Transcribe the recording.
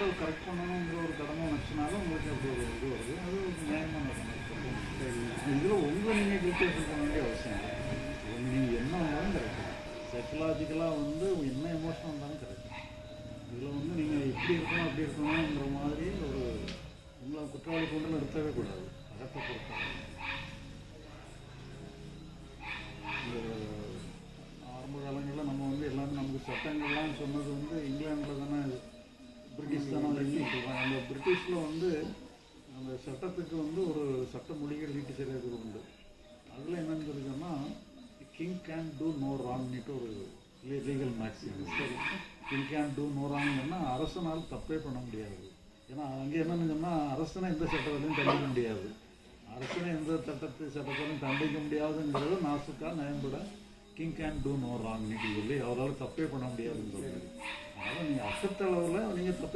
சட்டத்தை கரெக்ட் பண்ணணுங்கிற ஒரு கடமை வச்சுனாலும் உங்களுக்கு அப்படி ஒரு இது வருது. அது ஒரு நியாயமான இதில் உங்களை நீங்கள் கிரிட்டிசைஸ் பண்ண வேண்டிய அவசியம் இல்லை. நீங்கள் என்ன வந்தாலும் கரெக்டு. சைக்கலாஜிக்கலாக வந்து என்ன எமோஷன் வந்தாலும் கரெக்டு. இதில் வந்து நீங்கள் இப்படி இருக்கணும் அப்படி இருக்கணுங்கிற மாதிரி ஒரு உங்களை குற்றவாளி கொண்டு நிறுத்தவே கூடாது. அகத்தை பொறுத்தவரை இந்த ஆரம்ப காலங்களில் நம்ம வந்து எல்லாமே நமக்கு சட்டங்கள்லாம் சொன்னது வந்து இங்கிலாண்டில் தானே, பிரிட்டிஷ் தானே சொல்கிறாங்க. அந்த பிரிட்டிஷில் வந்து அந்த சட்டத்துக்கு வந்து ஒரு சட்ட மொழிகள் நீட்டி செய்கிறது உண்டு. அதில் என்னன்னு சொல்லி சொன்னால் கிங் கேன் டூ நோ ராங்னிட்டு ஒரு லீகல் மேக்ஸிம். சரி, கிங் கேன் டூ நோ ராங்னா அரசனால் தப்பே பண்ண முடியாது. ஏன்னா அங்கே என்னன்னு சொன்னால் அரசனை எந்த சட்டத்திலையும் தண்டிக்க முடியாது. அரசனை எந்த சட்டத்திலும் தண்டிக்க முடியாதுங்கிறது நாசுக்கா நயம்பட கிங் கேன் டூ நோ ராங்னிட்டு சொல்லி அவரால் தப்பே பண்ண முடியாதுன்னு சொல்லுது. அதனால் நீங்கள் அசத்தளவில் நீங்கள் தப்பே